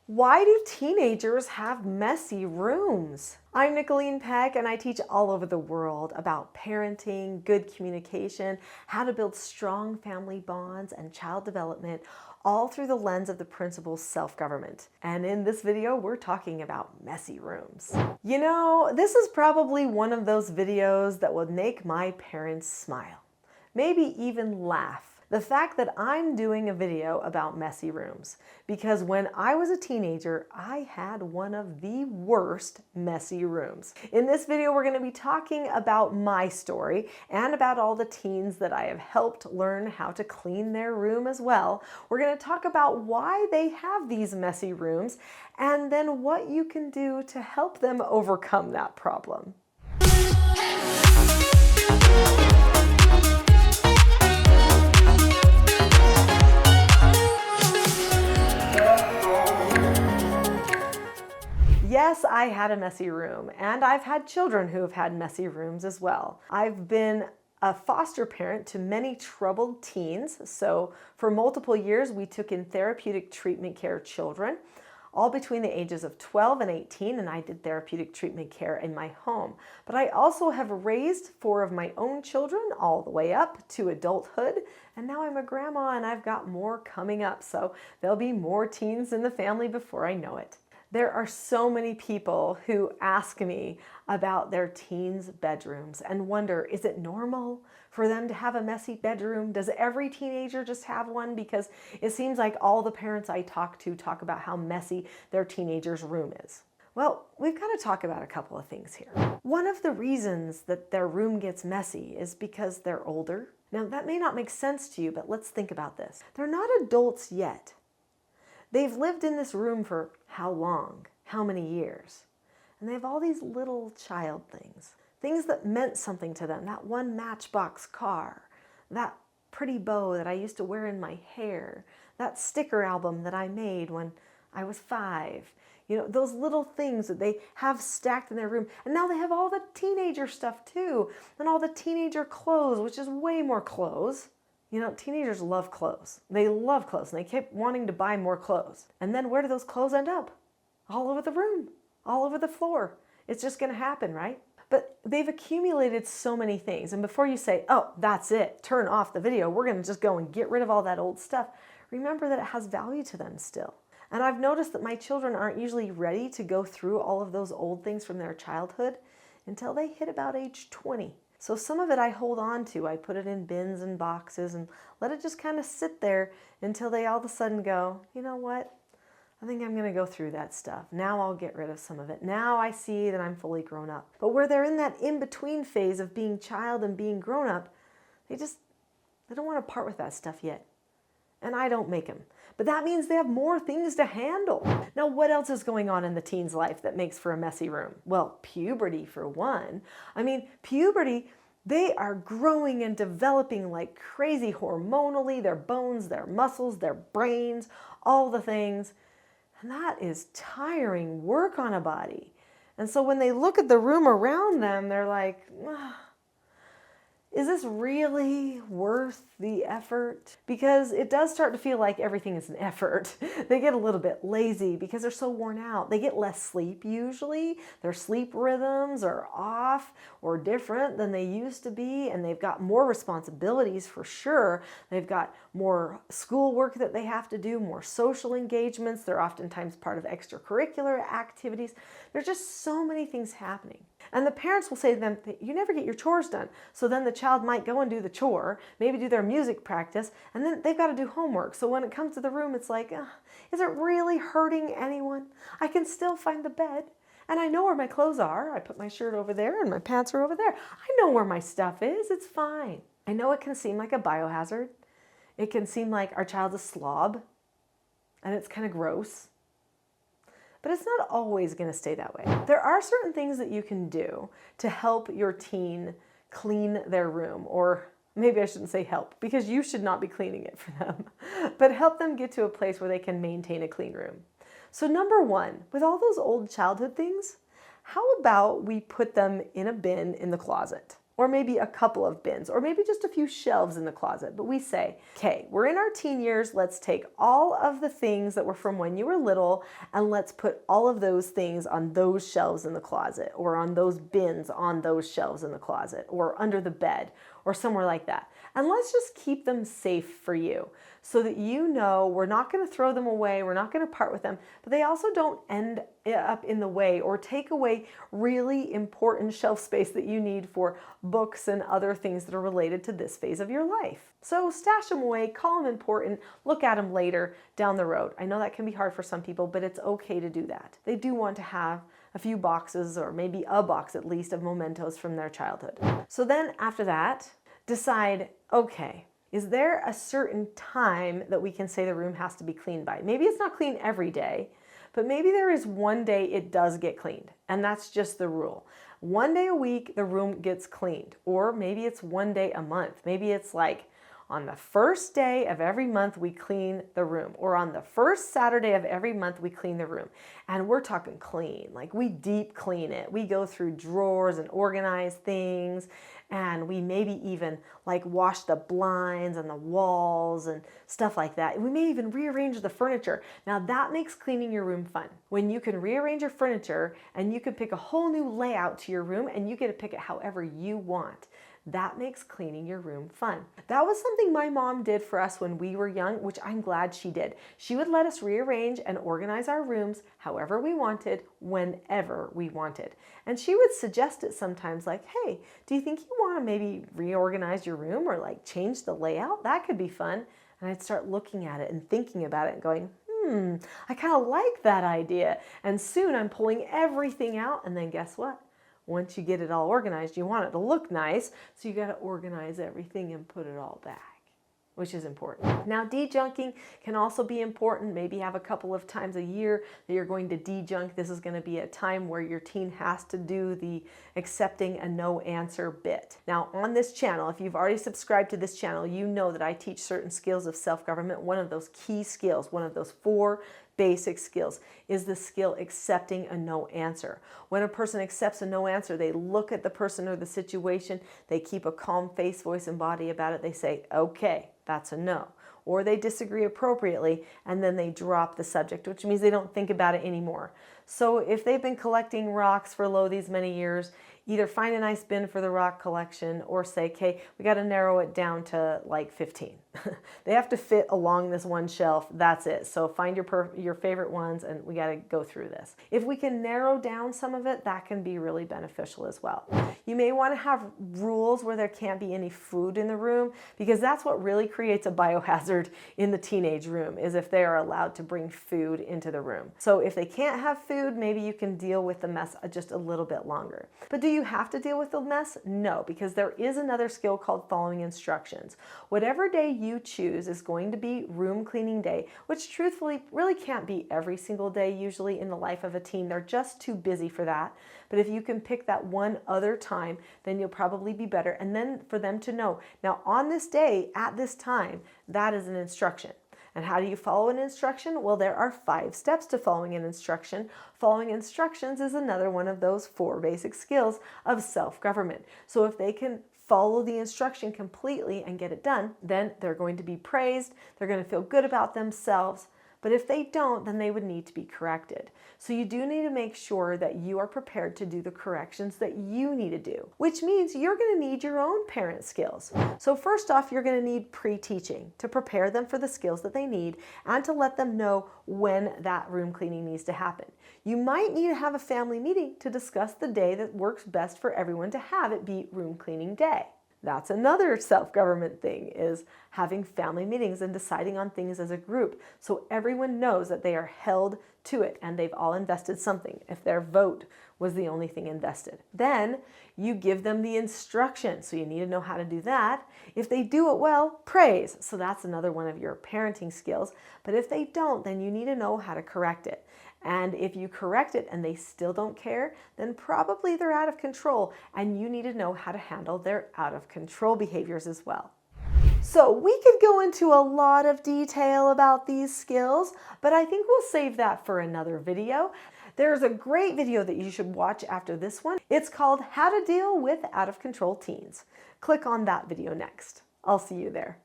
Why do teenagers have messy rooms? I'm Nicholeen Peck, and I teach all over the world about parenting, good communication, how to build strong family bonds, and child development, all through the lens of the principles self-government. And in this video, we're talking about messy rooms. You know, this is probably one of those videos that would make my parents smile, maybe even laugh. The fact that I'm doing a video about messy rooms, because when I was a teenager, I had one of the worst messy rooms. In this video, we're going to be talking about my story and about all the teens that I have helped learn how to clean their room as well. We're going to talk about why they have these messy rooms and then what you can do to help them overcome that problem. Yes, I had a messy room, and I've had children who have had messy rooms as well. I've been a foster parent to many troubled teens, so for multiple years we took in therapeutic treatment care children, all between the ages of 12 and 18, and I did therapeutic treatment care in my home. But I also have raised 4 of my own children all the way up to adulthood, and now I'm a grandma and I've got more coming up, so there'll be more teens in the family before I know it. There are so many people who ask me about their teens' bedrooms and wonder, is it normal for them to have a messy bedroom? Does every teenager just have one? Because it seems like all the parents I talk to talk about how messy their teenager's room is. Well, we've got to talk about a couple of things here. One of the reasons that their room gets messy is because they're older. Now, that may not make sense to you, but let's think about this. They're not adults yet. They've lived in this room for how long? How many years? And they have all these little child things. Things that meant something to them. That one Matchbox car. That pretty bow that I used to wear in my hair. That sticker album that I made when I was 5. You know, those little things that they have stacked in their room. And now they have all the teenager stuff too. And all the teenager clothes, which is way more clothes. You know, teenagers love clothes. They love clothes, and they keep wanting to buy more clothes. And then where do those clothes end up? All over the room, all over the floor. It's just going to happen, right? But they've accumulated so many things. And before you say, oh, that's it, turn off the video, we're going to just go and get rid of all that old stuff, remember that it has value to them still. And I've noticed that my children aren't usually ready to go through all of those old things from their childhood until they hit about age 20. So some of it I hold on to. I put it in bins and boxes and let it just kind of sit there until they all of a sudden go, you know what? I think I'm going to go through that stuff. Now I'll get rid of some of it. Now I see that I'm fully grown up. But where they're in that in-between phase of being child and being grown up, they don't want to part with that stuff yet. And I don't make them. But that means they have more things to handle. Now, what else is going on in the teen's life that makes for a messy room? Well, puberty for one. I mean, puberty, they are growing and developing like crazy hormonally, their bones, their muscles, their brains, all the things. And that is tiring work on a body. And so when they look at the room around them, they're like, is this really worth the effort? Because it does start to feel like everything is an effort. They get a little bit lazy because they're so worn out. They get less sleep usually. Their sleep rhythms are off or different than they used to be, and they've got more responsibilities for sure. They've got more schoolwork that they have to do, more social engagements. They're oftentimes part of extracurricular activities. There's just so many things happening. And the parents will say to them, you never get your chores done. So then the child might go and do the chore, maybe do their music practice, and then they've got to do homework. So when it comes to the room, it's like, is it really hurting anyone? I can still find the bed, and I know where my clothes are. I put my shirt over there, and my pants are over there. I know where my stuff is. It's fine. I know it can seem like a biohazard. It can seem like our child's a slob, and it's kind of gross. But it's not always going to stay that way. There are certain things that you can do to help your teen clean their room, or maybe I shouldn't say help, because you should not be cleaning it for them, but help them get to a place where they can maintain a clean room. So number one, with all those old childhood things, how about we put them in a bin in the closet? or maybe a couple of bins, or maybe just a few shelves in the closet. But we say, okay, we're in our teen years, let's take all of the things that were from when you were little and let's put all of those things on those shelves in the closet, or on those bins on those shelves in the closet, or under the bed, or somewhere like that. And let's just keep them safe for you so that you know we're not going to throw them away, we're not going to part with them, but they also don't end up in the way or take away really important shelf space that you need for books and other things that are related to this phase of your life. So stash them away, call them important, look at them later down the road. I know that can be hard for some people, but it's okay to do that. They do want to have a few boxes, or maybe a box at least, of mementos from their childhood. So then after that, decide, okay, is there a certain time that we can say the room has to be cleaned by? Maybe it's not clean every day, but maybe there is one day it does get cleaned, and that's just the rule. One day a week, the room gets cleaned, or maybe it's one day a month. Maybe it's like on the first day of every month, we clean the room, or on the first Saturday of every month, we clean the room. And we're talking clean, like we deep clean it. We go through drawers and organize things, and we maybe even like wash the blinds and the walls and stuff like that. We may even rearrange the furniture. Now that makes cleaning your room fun. When you can rearrange your furniture and you can pick a whole new layout to your room and you get to pick it however you want. That makes cleaning your room fun. That was something my mom did for us when we were young, which I'm glad she did. She would let us rearrange and organize our rooms however we wanted, whenever we wanted. And she would suggest it sometimes, like, hey, do you think you want to maybe reorganize your room or like change the layout? That could be fun. And I'd start looking at it and thinking about it and going, I kind of like that idea. And soon I'm pulling everything out, and then guess what? Once you get it all organized, you want it to look nice, so you got to organize everything and put it all back, which is important. Now, dejunking can also be important. Maybe have a couple of times a year that you're going to dejunk. This is going to be a time where your teen has to do the accepting a no answer bit. Now, on this channel, if you've already subscribed to this channel, you know that I teach certain skills of self-government. One of those key skills, one of those 4 basic skills, is the skill accepting a no answer. When a person accepts a no answer, they look at the person or the situation, they keep a calm face, voice, and body about it. They say, okay, that's a no. Or they disagree appropriately, and then they drop the subject, which means they don't think about it anymore. So if they've been collecting rocks for these many years, either find a nice bin for the rock collection or say, okay, we got to narrow it down to like 15. They have to fit along this one shelf. That's it. So find your favorite ones, and we got to go through this. If we can narrow down some of it, that can be really beneficial as well. You may want to have rules where there can't be any food in the room, because that's what really creates a biohazard in the teenage room, is if they are allowed to bring food into the room. So if they can't have food, maybe you can deal with the mess just a little bit longer. But do you have to deal with the mess? No, because there is another skill called following instructions. Whatever day you choose is going to be room cleaning day, which truthfully really can't be every single day usually in the life of a teen. They're just too busy for that. But if you can pick that one other time, then you'll probably be better. And then for them to know, now on this day, at this time, that is an instruction. And how do you follow an instruction? Well, there are 5 steps to following an instruction. Following instructions is another one of those 4 basic skills of self-government. So if they can follow the instruction completely and get it done, then they're going to be praised. They're going to feel good about themselves. But if they don't, then they would need to be corrected. So you do need to make sure that you are prepared to do the corrections that you need to do, which means you're going to need your own parent skills. So first off, you're going to need pre-teaching to prepare them for the skills that they need and to let them know when that room cleaning needs to happen. You might need to have a family meeting to discuss the day that works best for everyone to have it be room cleaning day. That's another self-government thing, is having family meetings and deciding on things as a group so everyone knows that they are held to it and they've all invested something if their vote was the only thing invested. Then you give them the instruction, so you need to know how to do that. If they do it well, praise. So that's another one of your parenting skills. But if they don't, then you need to know how to correct it. And if you correct it and they still don't care, then probably they're out of control, and you need to know how to handle their out of control behaviors as well. So we could go into a lot of detail about these skills, but I think we'll save that for another video. There's a great video that you should watch after this one. It's called How to Deal with Out of Control Teens. Click on that video next. I'll see you there.